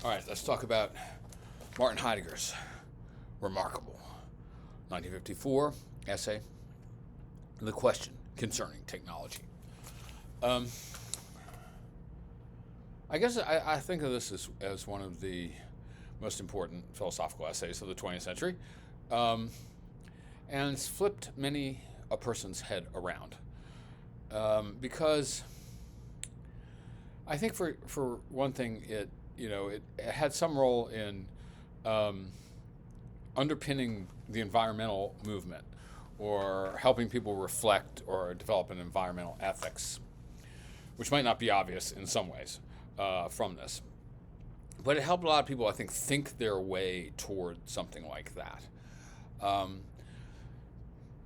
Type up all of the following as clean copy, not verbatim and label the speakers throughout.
Speaker 1: All right, let's talk about Martin Heidegger's remarkable 1954 essay, The Question Concerning Technology. Um, I guess I think of this as one of the most important philosophical essays of the 20th century, um, and it's flipped many a person's head around. Because I think for one thing, it had some role in underpinning the environmental movement or helping people reflect or develop an environmental ethics, which might not be obvious in some ways from this. But it helped a lot of people, I think their way toward something like that.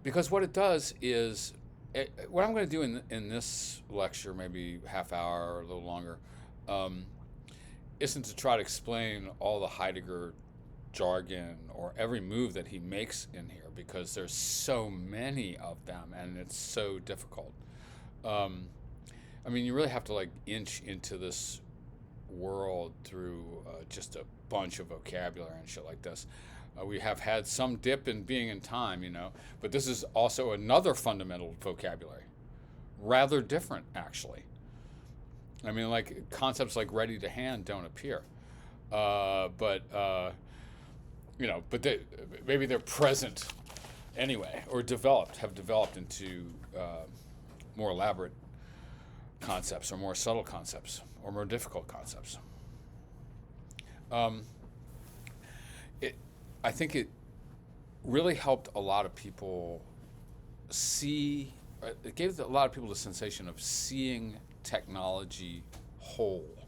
Speaker 1: Because what it does is, what I'm going to do in this lecture, maybe half hour or a little longer, isn't to try to explain all the Heidegger jargon or every move that he makes in here, because there's so many of them and it's so difficult. You really have to inch into this world through just a bunch of vocabulary and shit like this. We have had some dip in being in time, but this is also another fundamental vocabulary, rather different actually. Concepts like ready to hand don't appear, but maybe they're present anyway, or have developed into more elaborate concepts, or more subtle concepts, or more difficult concepts. I think it really helped a lot of people see. It gave a lot of people the sensation of seeing technology whole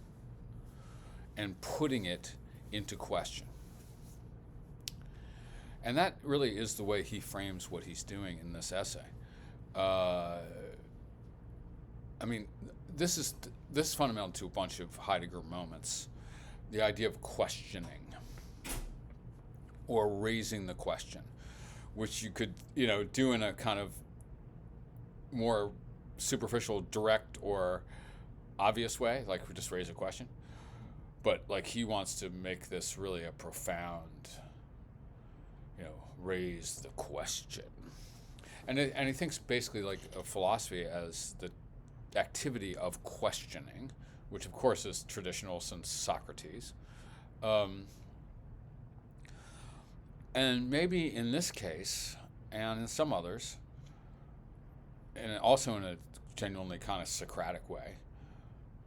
Speaker 1: and putting it into question. And that really is the way he frames what he's doing in this essay. This is fundamental to a bunch of Heidegger moments. The idea of questioning or raising the question, which you could, do in a kind of more superficial, direct, or obvious way, like we just raise a question. But he wants to make this really a profound, raise the question. And he thinks basically of philosophy as the activity of questioning, which of course is traditional since Socrates. And maybe in this case, and in some others, and also in a genuinely kind of Socratic way,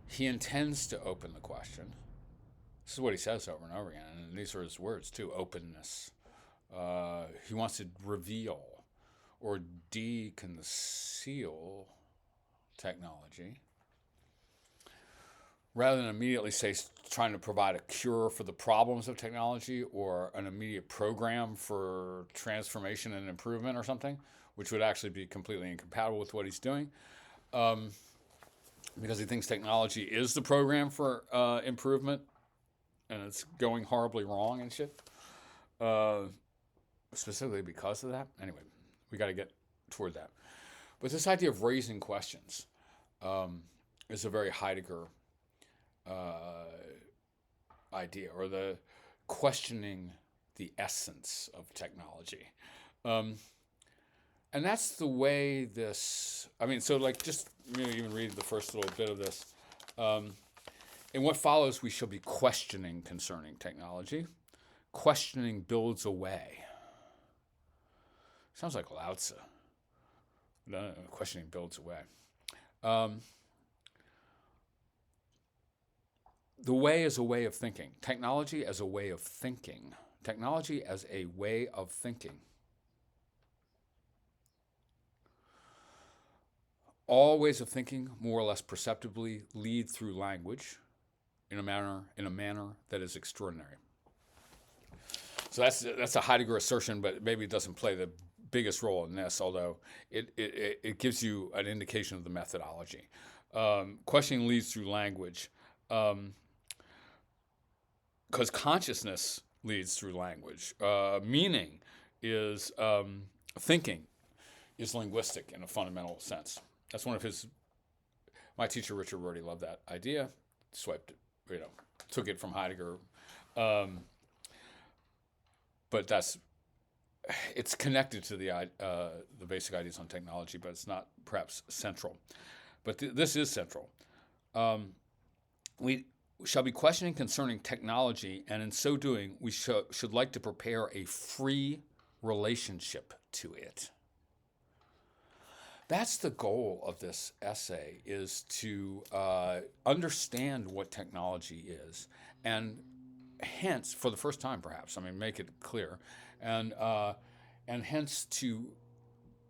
Speaker 1: he intends to open the question. This is what he says over and over again, and these are his words too: openness. He wants to reveal or deconceal technology, rather than immediately say trying to provide a cure for the problems of technology or an immediate program for transformation and improvement or something, which would actually be completely incompatible with what he's doing, because he thinks technology is the program for improvement, and it's going horribly wrong and shit, specifically because of that. Anyway, we got to get toward that. But this idea of raising questions is a very Heidegger idea, or the questioning the essence of technology. And that's the way this, just even read the first little bit of this. In what follows, we shall be questioning concerning technology. Questioning builds a way. Sounds like Lao Tzu. No, questioning builds a way. The way is a way of thinking. Technology as a way of thinking. Technology as a way of thinking. All ways of thinking, more or less perceptibly, lead through language in a manner that is extraordinary. So that's a Heidegger assertion, but maybe it doesn't play the biggest role in this, although it gives you an indication of the methodology. Questioning leads through language, because consciousness leads through language. Meaning is thinking is linguistic in a fundamental sense. That's one of my teacher Richard Rorty loved that idea. Swiped it, took it from Heidegger, um, but it's connected to the basic ideas on technology, but it's not perhaps central. But this is central. Um, we shall be questioning concerning technology, and in so doing, we should like to prepare a free relationship to it. That's the goal of this essay, is to understand what technology is, and hence, for the first time perhaps, make it clear, and hence to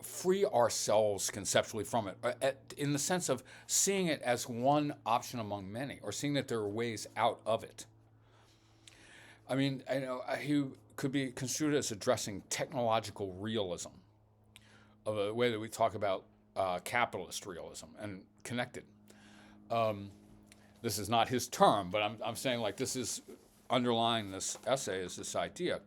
Speaker 1: free ourselves conceptually from it, in the sense of seeing it as one option among many, or seeing that there are ways out of it. He could be construed as addressing technological realism, of a way that we talk about capitalist realism and connected. This is not his term, but I'm saying, like, this is underlying this essay is this idea.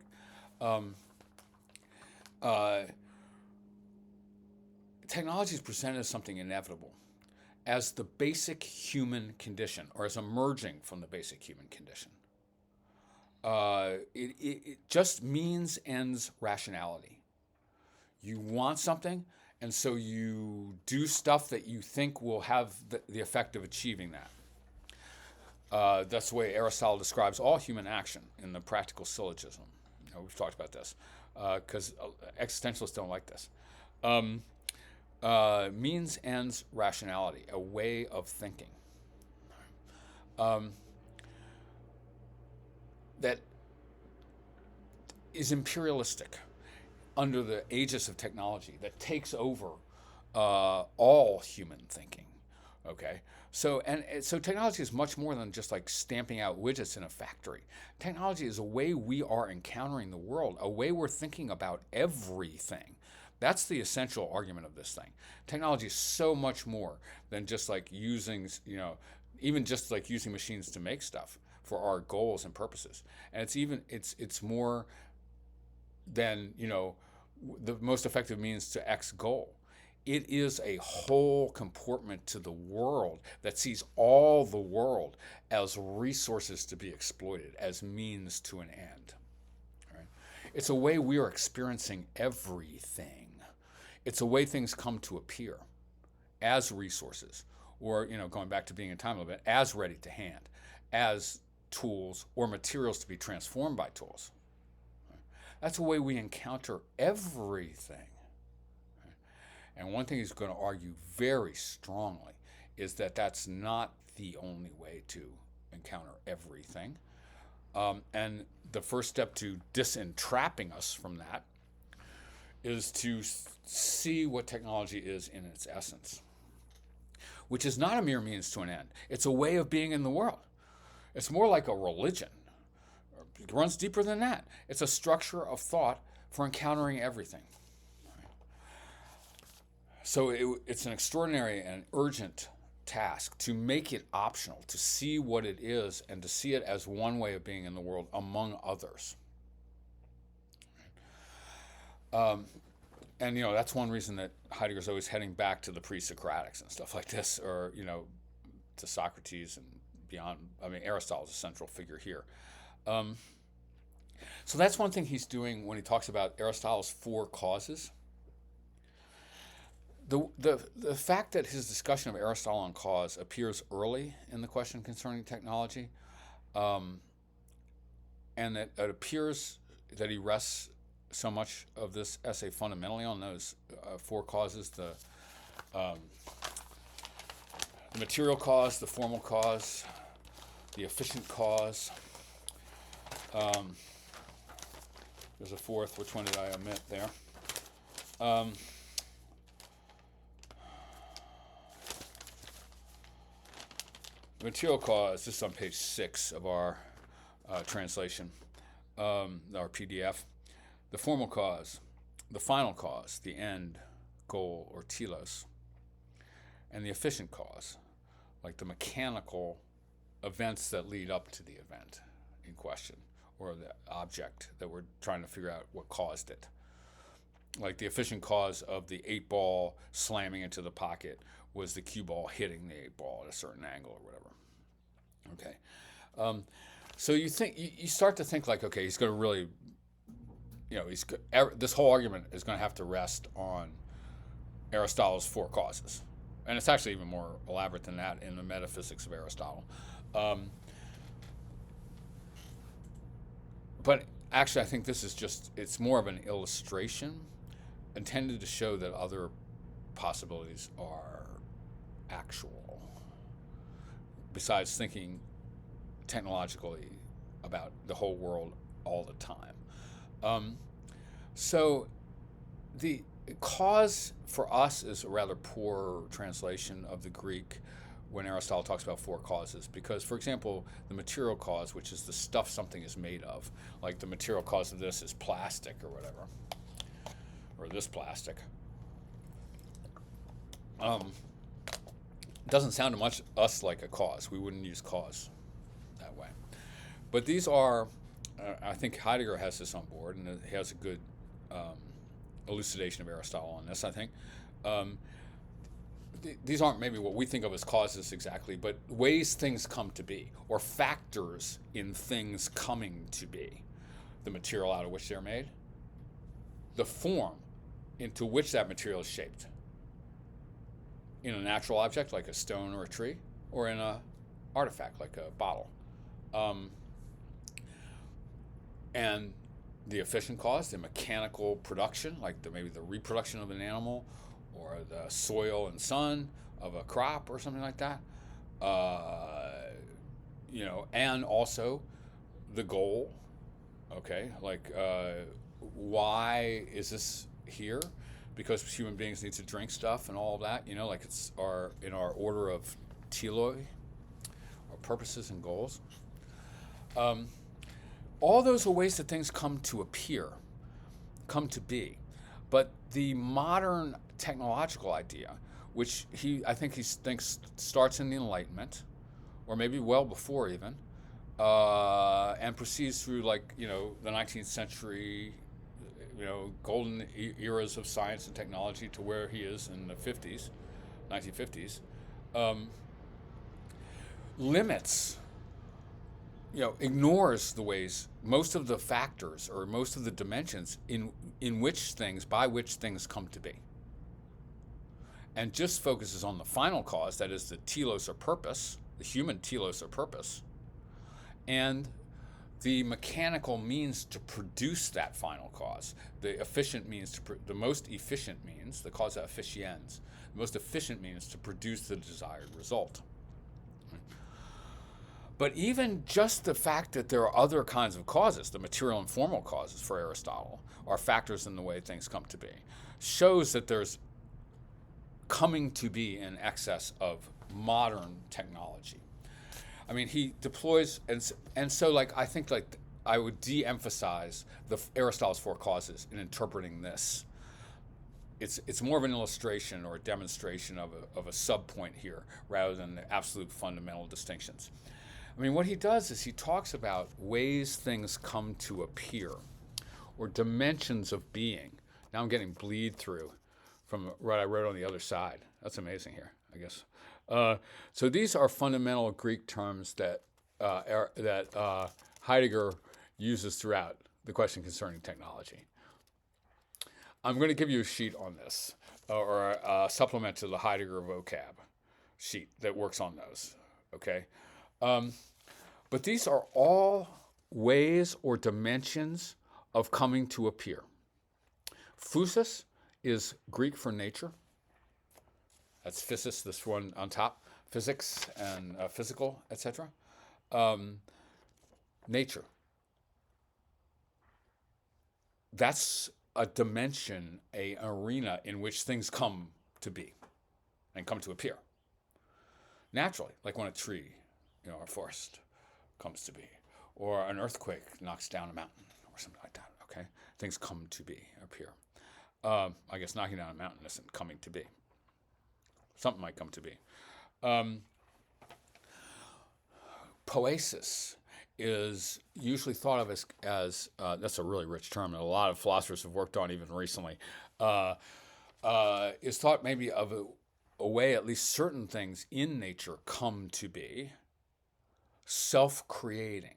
Speaker 1: Technology is presented as something inevitable, as the basic human condition, or as emerging from the basic human condition. It just means ends rationality. You want something, and so you do stuff that you think will have the effect of achieving that. That's the way Aristotle describes all human action in the Practical Syllogism. We've talked about this, because existentialists don't like this. Means ends rationality, a way of thinking. That is imperialistic, under the aegis of technology, that takes over all human thinking. Okay, so technology is much more than just like stamping out widgets in a factory. Technology is a way we are encountering the world, a way we're thinking about everything. That's the essential argument of this thing. Technology is so much more than just like using, even just like using machines to make stuff for our goals and purposes. And it's more than, the most effective means to X goal. It is a whole comportment to the world that sees all the world as resources to be exploited, as means to an end. Right? It's a way we are experiencing everything. It's a way things come to appear as resources, or, going back to being in time a little bit, as ready to hand, as tools or materials to be transformed by tools. That's the way we encounter everything. And one thing he's going to argue very strongly is that that's not the only way to encounter everything. And the first step to disentrapping us from that is to see what technology is in its essence, which is not a mere means to an end. It's a way of being in the world. It's more like a religion. It runs deeper than that. It's a structure of thought for encountering everything. So it's an extraordinary and urgent task to make it optional, to see what it is and to see it as one way of being in the world among others. And that's one reason that Heidegger's always heading back to the pre-Socratics and stuff like this, or to Socrates and beyond. Aristotle's a central figure here. So that's one thing he's doing when he talks about Aristotle's four causes. The fact that his discussion of Aristotle on cause appears early in the question concerning technology, and that it appears that he rests so much of this essay fundamentally on those four causes: the material cause, the formal cause, the efficient cause. There's a fourth. Which one did I omit there? The material cause, this is on page 6 of our translation, our PDF. The formal cause, the final cause, the end, goal, or telos. And the efficient cause, like the mechanical events that lead up to the event in question, or the object that we're trying to figure out what caused it. Like the efficient cause of the 8-ball slamming into the pocket was the cue ball hitting the 8-ball at a certain angle or whatever. Okay. So you start to think like, okay, he's going to really, this whole argument is going to have to rest on Aristotle's four causes, and it's actually even more elaborate than that in the metaphysics of Aristotle. Um, but actually, I think this is it's more of an illustration intended to show that other possibilities are actual, besides thinking technologically about the whole world all the time. So the cause for us is a rather poor translation of the Greek when Aristotle talks about four causes, because, for example, the material cause, which is the stuff something is made of, like the material cause of this is plastic or whatever, or this plastic, doesn't sound to much us like a cause. We wouldn't use cause that way. But these are, I think Heidegger has this on board, and he has a good elucidation of Aristotle on this, I think. These aren't maybe what we think of as causes exactly, but ways things come to be, or factors in things coming to be. The material out of which they're made, the form into which that material is shaped. In a natural object like a stone or a tree, or in an artifact like a bottle. And the efficient cause, the mechanical production, like maybe the reproduction of an animal, or the soil and sun of a crop or something like that. And also the goal, okay? Like, why is this here? Because human beings need to drink stuff and all of that, like it's in our order of teloi, or purposes and goals. All those are ways that things come to appear, come to be. But the modern technological idea, which I think he thinks starts in the Enlightenment, or maybe well before even, and proceeds through the 19th century, golden eras of science and technology to where he is in the 1950s, limits, ignores the ways, most of the factors or most of the dimensions by which things come to be. And just focuses on the final cause, that is the telos or purpose, the human telos or purpose, and the mechanical means to produce that final cause, the most efficient means, the causa efficiens, the most efficient means to produce the desired result. But even just the fact that there are other kinds of causes, the material and formal causes for Aristotle, are factors in the way things come to be, shows that there's coming to be in excess of modern technology. I mean, he deploys, and so I think I would de-emphasize Aristotle's four causes in interpreting this. It's more of an illustration or a demonstration of a sub-point here, rather than the absolute fundamental distinctions. I mean, what he does is he talks about ways things come to appear, or dimensions of being. Now I'm getting bleed through from what I wrote on the other side. That's amazing here, I guess. So these are fundamental Greek terms that Heidegger uses throughout the question concerning technology. I'm going to give you a sheet on this, or a supplement to the Heidegger vocab sheet that works on those, okay? But these are all ways or dimensions of coming to appear. Physis is Greek for nature. That's physis, this one on top. Physics and physical, etc. Nature. That's a dimension, an arena in which things come to be and come to appear. Naturally, like when a tree, a forest comes to be, or an earthquake knocks down a mountain, or something like that, okay? Things come to be, appear. I guess knocking down a mountain isn't coming to be. Something might come to be. Poiesis is usually thought of as that's a really rich term that a lot of philosophers have worked on even recently, is thought maybe of a way at least certain things in nature come to be, self-creating,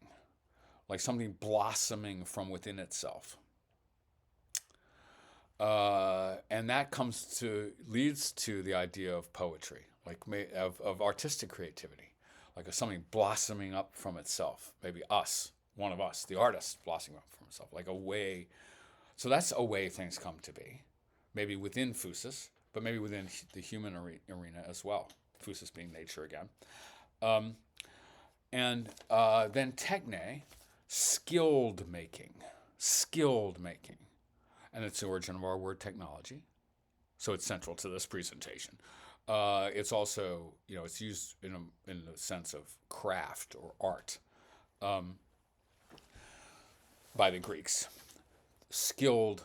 Speaker 1: like something blossoming from within itself. And that leads to the idea of poetry, like of artistic creativity, like something blossoming up from itself. Maybe one of us, the artist, blossoming up from itself, like a way. So that's a way things come to be, maybe within physis, but maybe within the human arena as well. Physis being nature again. And then techne, skilled making. And it's the origin of our word technology. So it's central to this presentation. It's also, it's used in the sense of craft or art by the Greeks. Skilled,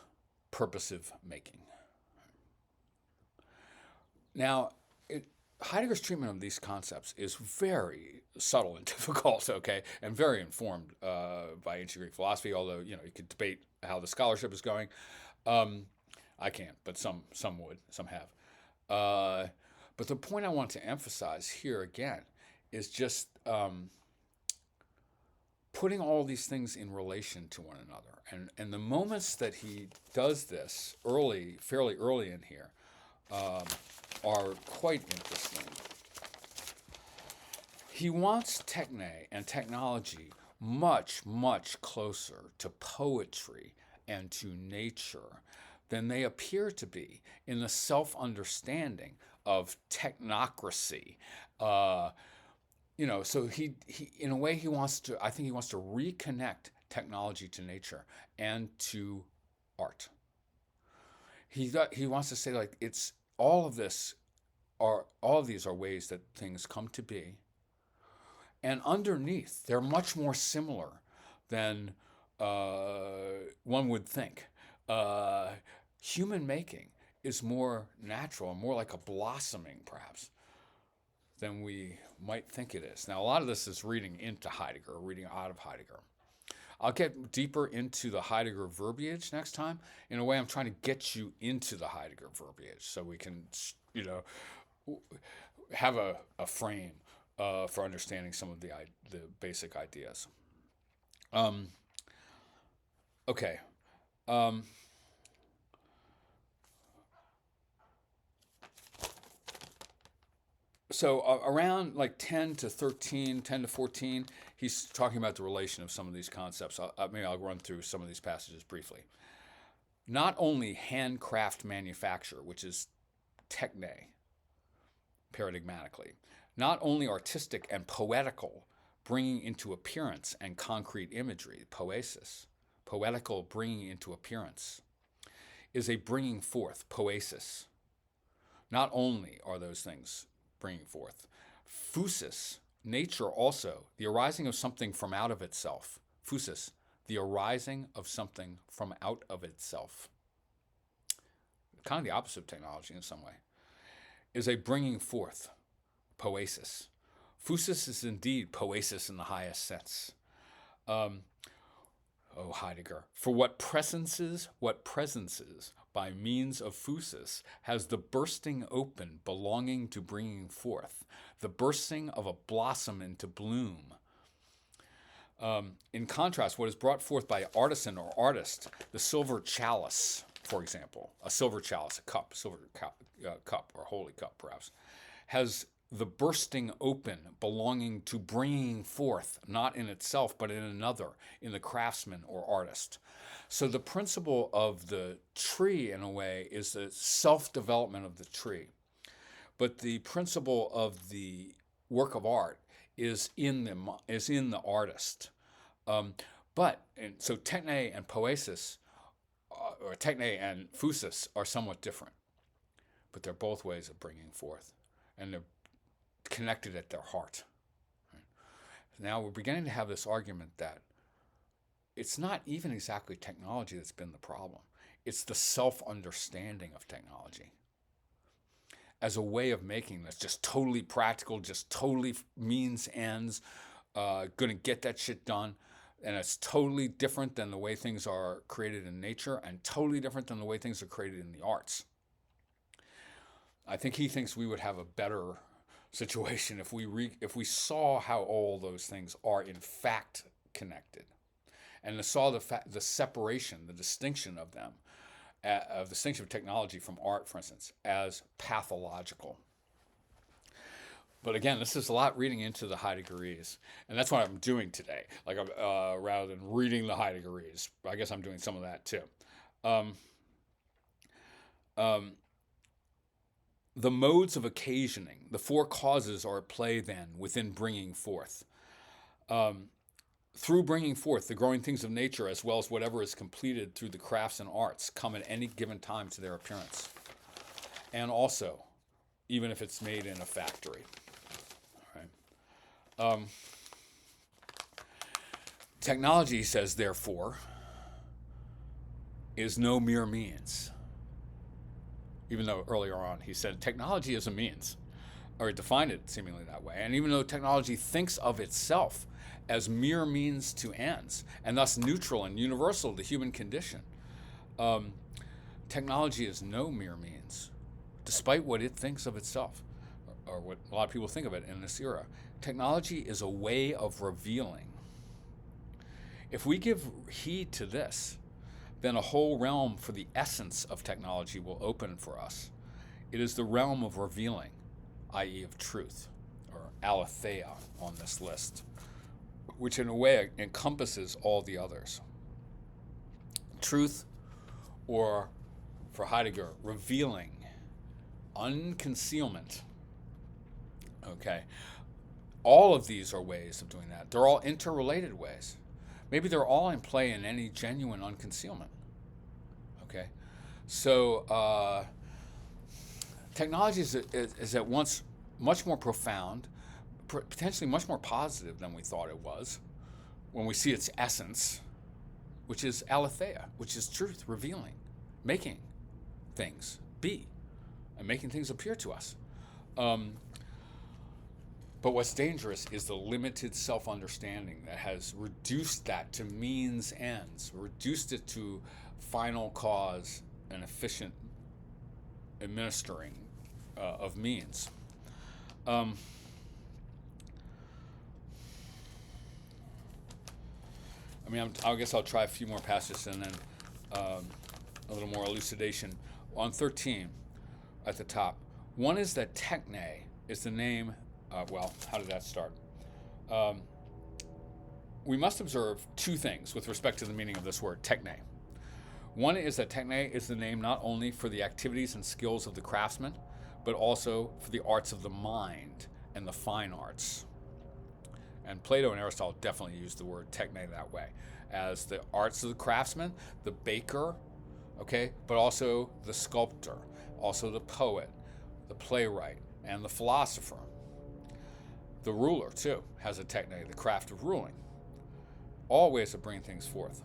Speaker 1: purposive making. Now, Heidegger's treatment of these concepts is very subtle and difficult, okay, and very informed by ancient Greek philosophy, although, you could debate how the scholarship is going. I can't, but some would, some have. But the point I want to emphasize here again is just putting all these things in relation to one another. And the moments that he does this fairly early in here, are quite interesting. He wants techne and technology much, much closer to poetry and to nature than they appear to be in the self-understanding of technocracy. So he in a way I think he wants to reconnect technology to nature and to art. He wants to say, like, it's all of these are ways that things come to be, and underneath they're much more similar than one would think. Human making is more natural, more like a blossoming, perhaps, than we might think it is. Now, a lot of this is reading into Heidegger, reading out of Heidegger. I'll get deeper into the Heidegger verbiage next time. In a way, I'm trying to get you into the Heidegger verbiage so we can, have a frame for understanding some of the basic ideas. Okay. So around like 10 to 14, he's talking about the relation of some of these concepts. Maybe I'll run through some of these passages briefly. Not only handcraft manufacture, which is techne, paradigmatically, not only artistic and poetical, bringing into appearance and concrete imagery, poiesis, poetical bringing into appearance, is a bringing forth, poiesis. Not only are those things bringing forth. Physis, nature also, the arising of something from out of itself. Physis, the arising of something from out of itself. Kind of the opposite of technology in some way. Is a bringing forth, poiesis. Physis is indeed poiesis in the highest sense. Heidegger. For what presences, by means of physis, has the bursting open belonging to bringing forth, the bursting of a blossom into bloom. In contrast, what is brought forth by artisan or artist, the silver chalice, for example, a silver chalice, a cup, cup or holy cup perhaps, has the bursting open belonging to bringing forth, not in itself, but in another, in the craftsman or artist. So the principle of the tree, in a way, is the self-development of the tree. But the principle of the work of art is in the artist. So techne and poiesis, or techne and physis, are somewhat different. But they're both ways of bringing forth. And they're connected at their heart. Right? Now we're beginning to have this argument that it's not even exactly technology that's been the problem. It's the self-understanding of technology as a way of making that's just totally practical, just totally means ends, going to get that shit done. And it's totally different than the way things are created in nature and totally different than the way things are created in the arts. I think he thinks we would have a better situation if we saw how all those things are in fact connected, and saw the separation, the distinction of them, of distinction of technology from art, for instance, as pathological. But again, this is a lot reading into the Heideggerese, and that's what I'm doing today. Like, rather than reading the Heideggerese, I guess I'm doing some of that too. The modes of occasioning, the four causes are at play then within bringing forth. Through bringing forth, the growing things of nature, as well as whatever is completed through the crafts and arts, come at any given time to their appearance. And also, even if it's made in a factory. All right. Technology, he says, therefore, is no mere means. Even though earlier on he said technology is a means, or he defined it seemingly that way. And even though technology thinks of itself as mere means to ends, and thus neutral and universal to the human condition, technology is no mere means, despite what it thinks of itself, or what a lot of people think of it in this era. Technology is a way of revealing. If we give heed to this, then a whole realm for the essence of technology will open for us. It is the realm of revealing, i.e. of truth, or aletheia on this list, which in a way encompasses all the others. Truth, or for Heidegger, revealing, unconcealment. Okay, all of these are ways of doing that. They're all interrelated ways. Maybe they're all in play in any genuine unconcealment. Okay, so technology is at once much more profound, potentially much more positive than we thought it was, when we see its essence, which is aletheia, which is truth, revealing, making things be, and making things appear to us. But what's dangerous is the limited self-understanding that has reduced that to means ends, reduced it to final cause and efficient administering of means. I guess I'll try a few more passages and then a little more elucidation. On 13, at the top, one is that techne is the name. How did that start? We must observe two things with respect to the meaning of this word, techne. One is that techne is the name not only for the activities and skills of the craftsman, but also for the arts of the mind and the fine arts. And Plato and Aristotle definitely used the word techne that way, as the arts of the craftsman, the baker, okay, but also the sculptor, also the poet, the playwright, and the philosopher. The ruler, too, has a techne, the craft of ruling. All ways of bringing things forth.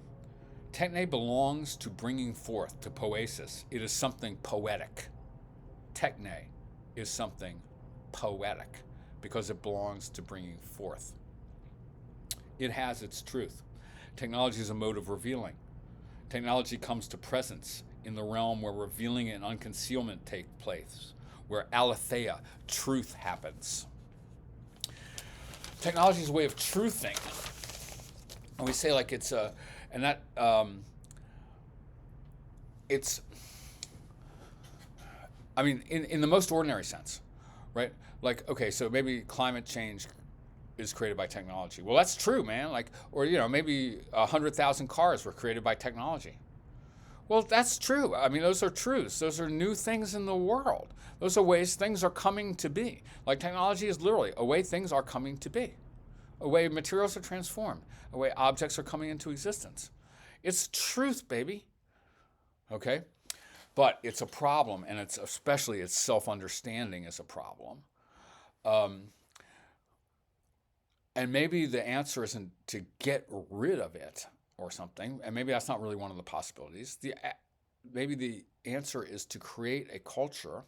Speaker 1: Techne belongs to bringing forth, to poiesis. It is something poetic. Techne is something poetic because it belongs to bringing forth. It has its truth. Technology is a mode of revealing. Technology comes to presence in the realm where revealing and unconcealment take place, where aletheia, truth, happens. Technology is a way of truthing. And we say like it's a, and that, it's, in the most ordinary sense, right? Like, okay, so maybe climate change is created by technology. Well, that's true, man. Like, or, maybe 100,000 cars were created by technology. Well, that's true. Those are truths. Those are new things in the world. Those are ways things are coming to be. Like, technology is literally a way things are coming to be, a way materials are transformed, a way objects are coming into existence. It's truth, baby. Okay? But it's a problem, and it's especially its self-understanding is a problem. And maybe the answer isn't to get rid of it or something, and maybe that's not really one of the possibilities. Maybe the answer is to create a culture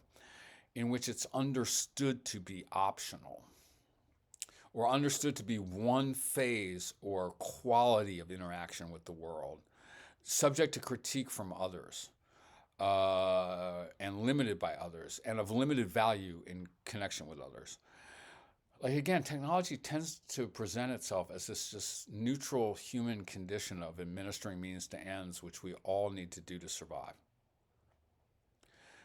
Speaker 1: in which it's understood to be optional, or understood to be one phase or quality of interaction with the world, subject to critique from others, and limited by others, and of limited value in connection with others. like again, technology tends to present itself as this just neutral human condition of administering means to ends, which we all need to do to survive.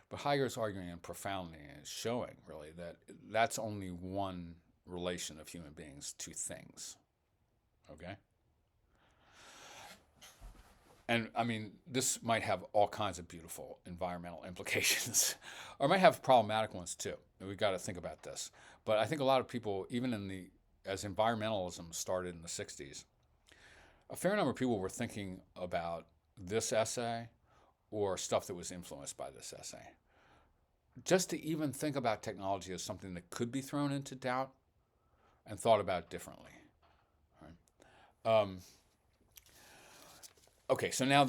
Speaker 1: But Heidegger's arguing and profoundly is showing really that that's only one relation of human beings to things. Okay? And I mean, this might have all kinds of beautiful environmental implications, or might have problematic ones too. We've got to think about this. But I think a lot of people, even as environmentalism started in the 60s, a fair number of people were thinking about this essay or stuff that was influenced by this essay. Just to even think about technology as something that could be thrown into doubt and thought about differently. Right? Okay, so now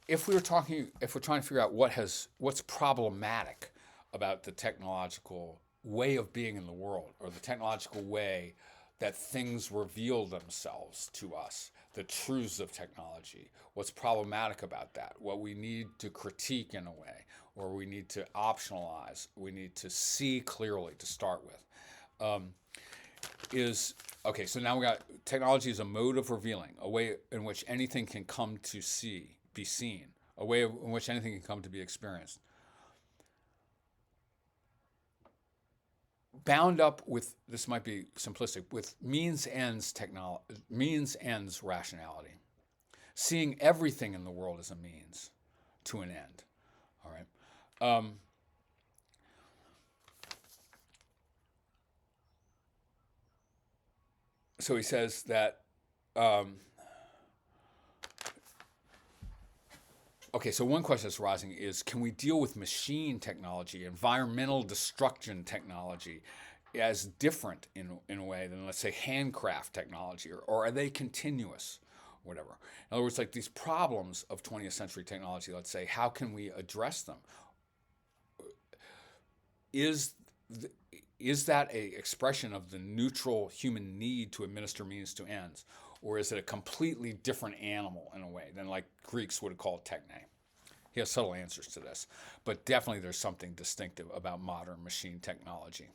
Speaker 1: if we're trying to figure out what's problematic about the technological way of being in the world, or the technological way that things reveal themselves to us, the truths of technology, what's problematic about that, what we need to critique in a way, or we need to optionalize, we need to see clearly to start with, okay, so now we got technology is a mode of revealing, a way in which anything can come to be seen, a way in which anything can come to be experienced. Bound up with, this might be simplistic, with means ends rationality. Seeing everything in the world as a means to an end. All right. So he says that, okay, so one question that's rising is, can we deal with machine technology, environmental destruction technology, as different in a way than, let's say, handcraft technology, or are they continuous, or whatever? In other words, like these problems of 20th century technology, let's say, how can we address them? Is that a expression of the neutral human need to administer means to ends? Or is it a completely different animal in a way than like Greeks would have called techne? He has subtle answers to this, but definitely there's something distinctive about modern machine technology.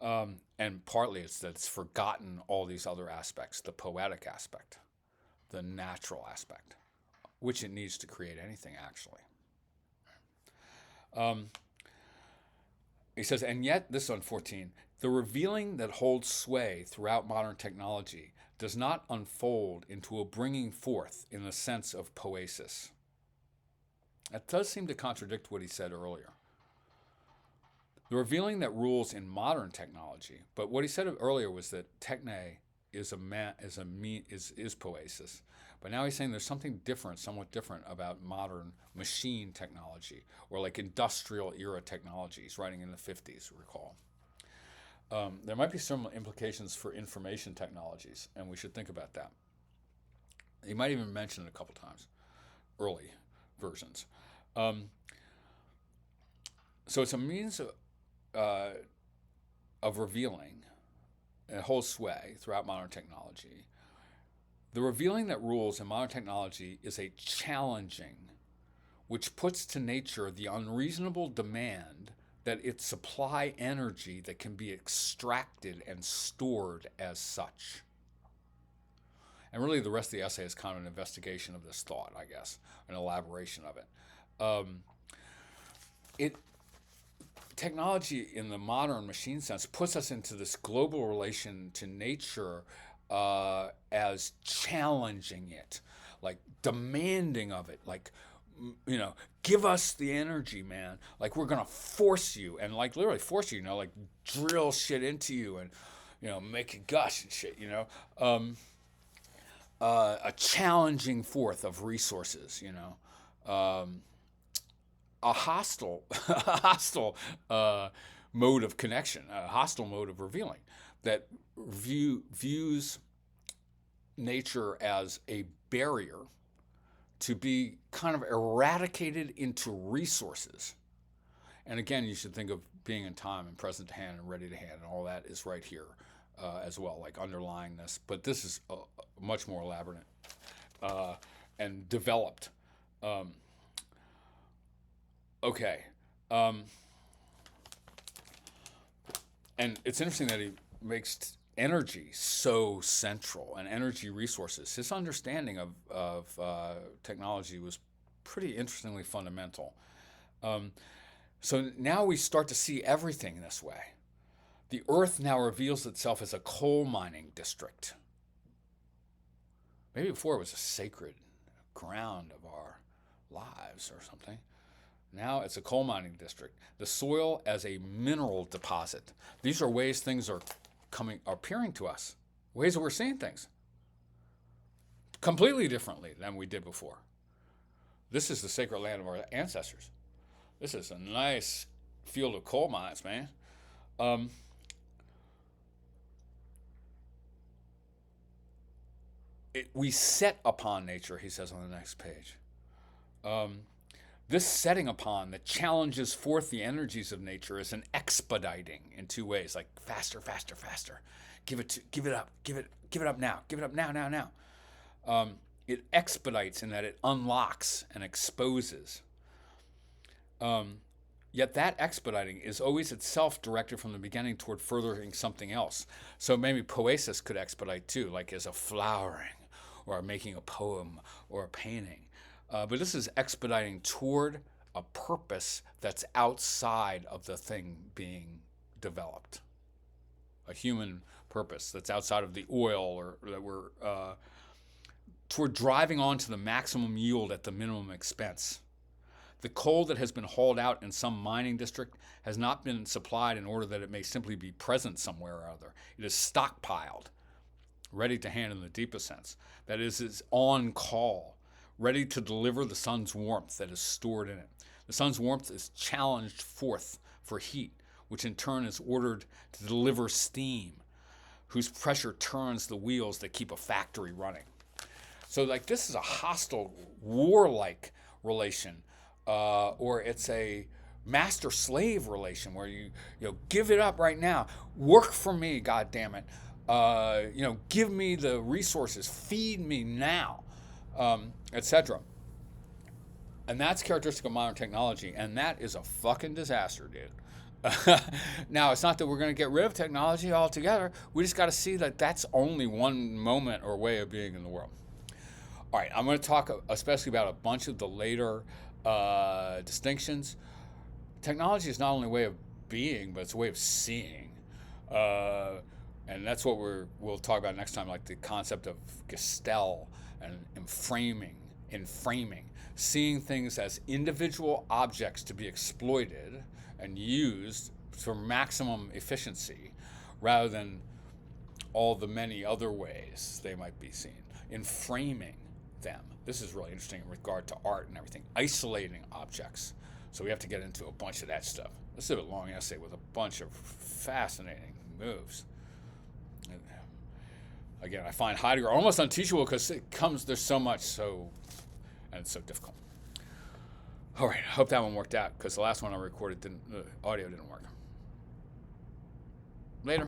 Speaker 1: And partly it's that it's forgotten all these other aspects, the poetic aspect, the natural aspect, which it needs to create anything, actually. He says, and yet, this is on 14, the revealing that holds sway throughout modern technology does not unfold into a bringing forth in the sense of poiesis. That does seem to contradict what he said earlier. The revealing that rules in modern technology, but what he said earlier was that techne is poiesis. But now he's saying there's something different, somewhat different about modern machine technology, or like industrial era technology. He's writing in the 50s, recall. There might be some implications for information technologies, and we should think about that. He might even mention it a couple times, early versions. So it's a means of revealing, it holds sway throughout modern technology. The revealing that rules in modern technology is a challenging, which puts to nature the unreasonable demand that it supply energy that can be extracted and stored as such. And really the rest of the essay is kind of an investigation of this thought, I guess, an elaboration of it. Technology in the modern machine sense puts us into this global relation to nature as challenging it, like demanding of it, like, give us the energy, man. Like, we're going to force you, and like literally force you, like drill shit into you and, make it gush and shit, a challenging forth of resources, a hostile mode of connection, a hostile mode of revealing that views nature as a barrier to be kind of eradicated into resources. And again, you should think of being in time and present to hand and ready to hand, and all that is right here as well, like underlying this. But this is much more elaborate and developed. Okay. And it's interesting that he makes energy so central and energy resources. His understanding of technology was pretty interestingly fundamental. So now we start to see everything this way. The earth now reveals itself as a coal mining district. Maybe before it was a sacred ground of our lives or something. Now it's a coal mining district. The soil as a mineral deposit. These are ways things are appearing to us, ways that we're seeing things completely differently than we did before. This is the sacred land of our ancestors. This is a nice field of coal mines, man. We set upon nature, he says on the next page. This setting upon that challenges forth the energies of nature is an expediting in two ways, like faster, faster, faster. Give it up now. It expedites in that it unlocks and exposes. Yet that expediting is always itself directed from the beginning toward furthering something else. So maybe poiesis could expedite too, like as a flowering or making a poem or a painting. But this is expediting toward a purpose that's outside of the thing being developed. A human purpose that's outside of the oil, or that we're toward driving on to the maximum yield at the minimum expense. The coal that has been hauled out in some mining district has not been supplied in order that it may simply be present somewhere or other. It is stockpiled, ready to hand in the deepest sense. That is on call, ready to deliver the sun's warmth that is stored in it. The sun's warmth is challenged forth for heat, which in turn is ordered to deliver steam, whose pressure turns the wheels that keep a factory running. So like this is a hostile, warlike relation, or it's a master-slave relation where you give it up right now, work for me, God damn it, give me the resources, feed me now. Etc. And that's characteristic of modern technology, and that is a fucking disaster, dude. Now, it's not that we're going to get rid of technology altogether. We just got to see that that's only one moment or way of being in the world. All right, I'm going to talk especially about a bunch of the later distinctions. Technology is not only a way of being, but it's a way of seeing. And that's what we'll talk about next time, like the concept of Gestell and framing, seeing things as individual objects to be exploited and used for maximum efficiency, rather than all the many other ways they might be seen. In framing them, this is really interesting in regard to art and everything, isolating objects. So we have to get into a bunch of that stuff. This is a long essay with a bunch of fascinating moves. Again, I find Heidegger almost unteachable because there's so much, and it's so difficult. All right, I hope that one worked out because the last one I recorded the audio didn't work.